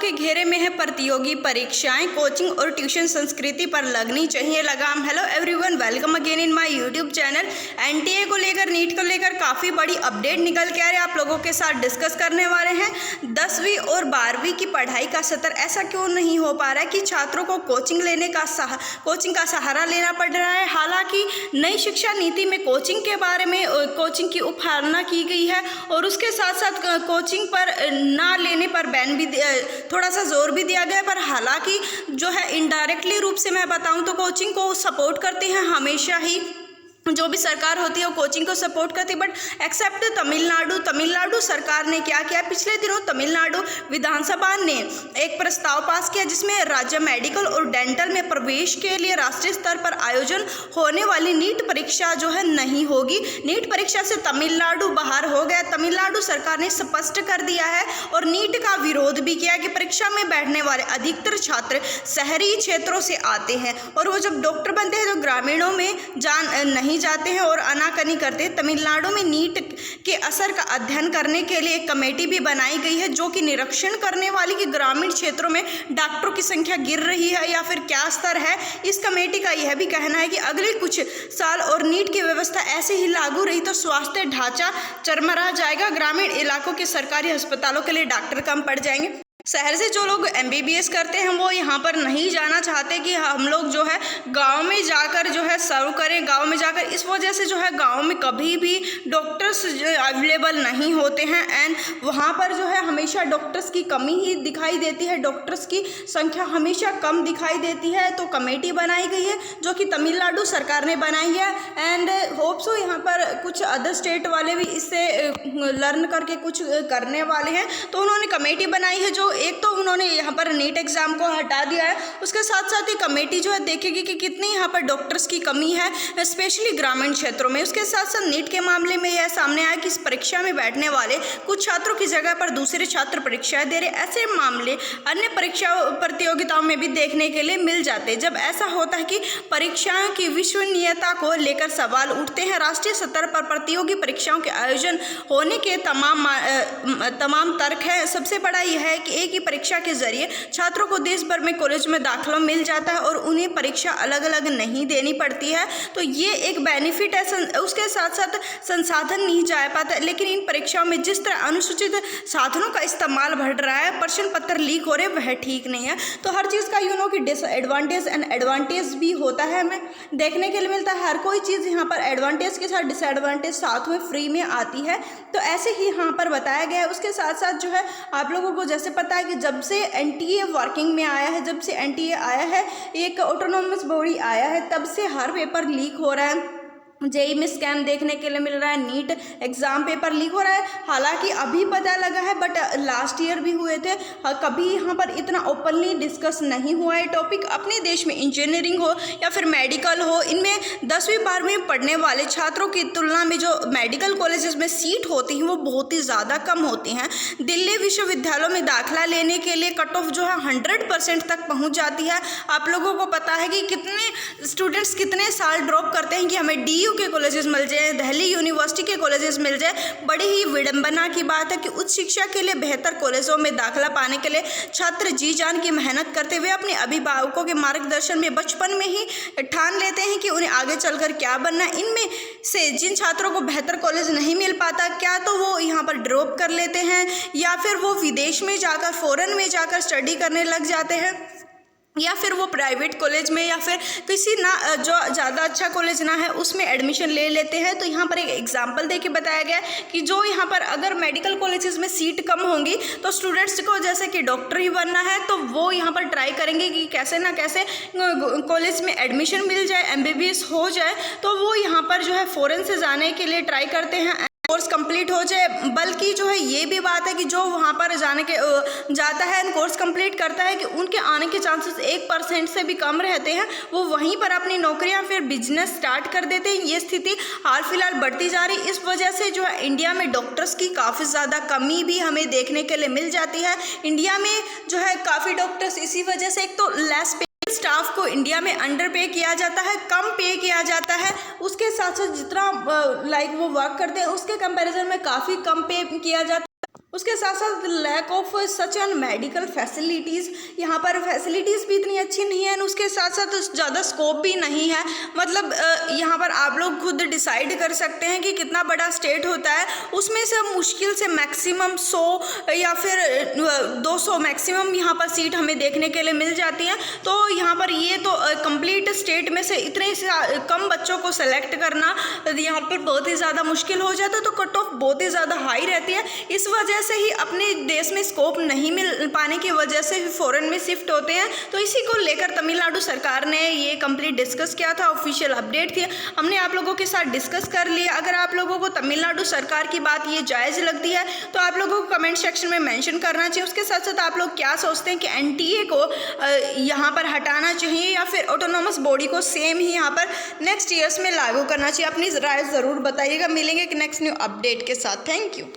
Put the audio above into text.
के घेरे में है प्रतियोगी परीक्षाएं, कोचिंग और ट्यूशन संस्कृति पर लगनी चाहिए लगाम। Hello everyone, welcome again in my YouTube channel. NTA को लेकर, नीट को लेकर काफ़ी बड़ी अपडेट निकल के आ रही है, आप लोगों के साथ डिस्कस करने वाले हैं। 10वीं और 12वीं की पढ़ाई का सत्र ऐसा क्यों नहीं हो पा रहा है कि छात्रों को कोचिंग का सहारा लेना पड़ रहा है। हालांकि नई शिक्षा नीति में कोचिंग के बारे में कोचिंग की उपहारना की गई है और उसके साथ साथ कोचिंग पर ना लेने पर बैन भी थोड़ा सा जोर भी दिया गया है। पर हालांकि जो है इनडायरेक्टली रूप से मैं बताऊं तो कोचिंग को सपोर्ट करते हैं हमेशा ही, जो भी सरकार होती है वो कोचिंग को सपोर्ट करती है। बट एक्सेप्ट तमिलनाडु सरकार ने क्या किया, पिछले दिनों तमिलनाडु विधानसभा ने एक प्रस्ताव पास किया जिसमें राज्य मेडिकल और डेंटल में प्रवेश के लिए राष्ट्रीय स्तर पर आयोजन होने वाली नीट परीक्षा जो है नहीं होगी। नीट परीक्षा से तमिलनाडु बाहर हो गया। तमिलनाडु सरकार ने स्पष्ट कर दिया है और नीट का विरोध भी किया कि परीक्षा में बैठने वाले अधिकतर छात्र शहरी क्षेत्रों से आते हैं और वो जब डॉक्टर बनते हैं तो ग्रामीणों में नहीं जाते हैं और आनाकानी करते हैं। तमिलनाडु में नीट के असर का अध्ययन करने के लिए एक कमेटी भी बनाई गई है जो कि निरीक्षण करने वाली कि ग्रामीण क्षेत्रों में डॉक्टरों की संख्या गिर रही है या फिर क्या स्तर है। इस कमेटी का यह भी कहना है कि अगले कुछ साल और नीट की व्यवस्था ऐसे ही लागू रही तो स्वास्थ्य ढांचा चरमरा जाएगा। ग्रामीण इलाकों के सरकारी अस्पतालों के लिए डॉक्टर कम पड़ जाएंगे। शहर से जो लोग MBBS करते हैं वो यहाँ पर नहीं जाना चाहते कि हम लोग जो है गांव में जाकर जो है सर्व करें, गांव में जाकर। इस वजह से जो है गांव में कभी भी डॉक्टर्स अवेलेबल नहीं होते हैं एंड वहाँ पर जो है हमेशा डॉक्टर्स की कमी ही दिखाई देती है, डॉक्टर्स की संख्या हमेशा कम दिखाई देती है। तो कमेटी बनाई गई है जो कि तमिलनाडु सरकार ने बनाई है एंड होप सो यहाँ पर कुछ अदर स्टेट वाले भी इससे लर्न करके कुछ करने वाले हैं। तो उन्होंने कमेटी बनाई है जो एक तो उन्होंने यहाँ पर नीट एग्जाम को हटा दिया है, उसके साथ साथ ही कमेटी जो है देखेगी कि कितनी यहाँ पर डॉक्टर्स की कमी है स्पेशली ग्रामीण क्षेत्रों में। उसके साथ साथ नीट के मामले में यह सामने आया कि इस परीक्षा में बैठने वाले कुछ छात्रों की जगह पर दूसरे छात्र परीक्षाएं दे रहे। ऐसे मामले अन्य परीक्षा प्रतियोगिताओं में भी देखने के लिए मिल जाते। जब ऐसा होता है कि परीक्षाओं की विश्वसनीयता को लेकर सवाल उठते हैं। राष्ट्रीय स्तर पर प्रतियोगी परीक्षाओं के आयोजन होने के तमाम तर्क है। सबसे बड़ा यह है कि एक ही परीक्षा के जरिए छात्रों को देश भर में कॉलेज में दाखिला मिल जाता है और उन्हें परीक्षा अलग अलग नहीं देनी पड़ती है, तो ये एक बेनिफिट है। उसके साथ साथ संसाधन नहीं जा पाता, लेकिन इन परीक्षाओं में जिस तरह अनुसूचित साधनों का इस्तेमाल बढ़ रहा है, प्रश्न पत्र लीक हो रहे, वह ठीक नहीं है। तो हर चीज़ का कि डिसएडवांटेज एंड एडवांटेज भी होता है, हमें देखने के लिए मिलता है। हर कोई चीज़ यहाँ पर एडवांटेज के साथ डिसएडवांटेज साथ में फ्री में आती है, तो ऐसे ही यहाँ पर बताया गया है। उसके साथ साथ जो है आप लोगों को जैसे पता है कि जब से एनटीए वर्किंग में आया है, जब से एनटीए आया है, एक ऑटोनोमस बॉडी आया है, तब से हर पेपर लीक हो रहा है। जेईई में स्कैम देखने के लिए मिल रहा है, नीट एग्जाम पेपर लीक हो रहा है। हालांकि अभी पता लगा है बट लास्ट ईयर भी हुए थे, कभी यहाँ पर इतना ओपनली डिस्कस नहीं हुआ है टॉपिक। अपने देश में इंजीनियरिंग हो या फिर मेडिकल हो, इनमें 10वीं 12वीं में पढ़ने वाले छात्रों की तुलना में जो मेडिकल कॉलेजेस में सीट होती हैं वो बहुत ही ज़्यादा कम होती हैं। दिल्ली विश्वविद्यालयों में दाखिला लेने के लिए कट ऑफ जो है 100% तक पहुँच जाती है। आप लोगों को पता है कि कितने स्टूडेंट्स कितने साल ड्रॉप करते हैं कि हमें DU के कॉलेजेस मिल जाए, दिल्ली यूनिवर्सिटी के कॉलेजेस मिल जाए। बड़ी ही विडंबना की बात है कि उच्च शिक्षा के लिए बेहतर कॉलेजों में दाखिला पाने के लिए छात्र जी जान की मेहनत करते हुए अपने अभिभावकों के मार्गदर्शन में बचपन में ही ठान लेते हैं कि उन्हें आगे चलकर क्या बनना है। इनमें से जिन छात्रों को बेहतर कॉलेज नहीं मिल पाता, क्या तो वो यहाँ पर ड्रॉप कर लेते हैं या फिर वो विदेश में जाकर, फॉरेन में जाकर स्टडी करने लग जाते हैं, या फिर वो प्राइवेट कॉलेज में या फिर किसी ना जो ज़्यादा अच्छा कॉलेज ना है उसमें एडमिशन ले लेते हैं। तो यहाँ पर एक एग्जांपल देके बताया गया कि जो यहाँ पर अगर मेडिकल कॉलेजेस में सीट कम होंगी तो स्टूडेंट्स को जैसे कि डॉक्टर ही बनना है तो वो यहाँ पर ट्राई करेंगे कि कैसे ना कैसे कॉलेज में एडमिशन मिल जाए, MBBS हो जाए। तो वो यहाँ पर जो है फॉरेन से जाने के लिए ट्राई करते हैं, कोर्स कंप्लीट हो जाए। बल्कि जो है ये भी बात है कि जो वहाँ पर जाता है कोर्स कंप्लीट करता है कि उनके आने के चांसेस 1% से भी कम रहते हैं। वो वहीं पर अपनी नौकरियाँ फिर बिजनेस स्टार्ट कर देते हैं। ये स्थिति हाल फिलहाल बढ़ती जा रही। इस वजह से जो है इंडिया में डॉक्टर्स की काफ़ी ज़्यादा कमी भी हमें देखने के लिए मिल जाती है। इंडिया में जो है काफ़ी डॉक्टर्स इसी वजह से, एक तो लेस स्टाफ को इंडिया में अंडर पे किया जाता है, कम पे किया जाता है। उसके साथ साथ जितना वो वर्क करते हैं उसके कंपैरिजन में काफ़ी कम पे किया जाता है। उसके साथ साथ lack of such an medical facilities, यहाँ पर फैसिलिटीज़ भी इतनी अच्छी नहीं है, उसके साथ साथ ज़्यादा स्कोप भी नहीं है। मतलब यहाँ पर आप लोग खुद डिसाइड कर सकते हैं कि कितना बड़ा स्टेट होता है, उसमें से मुश्किल से मैक्सिमम 100 या फिर 200 मैक्सिमम यहाँ पर सीट हमें देखने के लिए मिल जाती है। तो यहाँ पर ये तो कंप्लीट स्टेट में से इतने कम बच्चों को सेलेक्ट करना यहाँ पर बहुत ही ज़्यादा मुश्किल हो जाता है। तो कट ऑफ बहुत ही ज़्यादा हाई रहती है, इस वजह से ही अपने देश में स्कोप नहीं मिल पाने की वजह से फॉरेन में शिफ्ट होते हैं। तो इसी को लेकर तमिलनाडु सरकार ने ये कंप्लीट डिस्कस किया था, ऑफिशियल अपडेट थी, हमने आप लोगों के साथ डिस्कस कर लिया। अगर आप लोगों को तमिलनाडु सरकार की बात ये जायज़ लगती है तो आप लोगों को कमेंट सेक्शन में मेंशन करना चाहिए। उसके साथ साथ आप लोग क्या सोचते हैं कि एनटीए को यहाँ पर हटाना चाहिए या फिर ऑटोनोमस बॉडी को सेम ही यहाँ पर नेक्स्ट ईयर्स में लागू करना चाहिए? अपनी राय ज़रूर बताइएगा। मिलेंगे नेक्स्ट न्यू अपडेट के साथ। Thank you.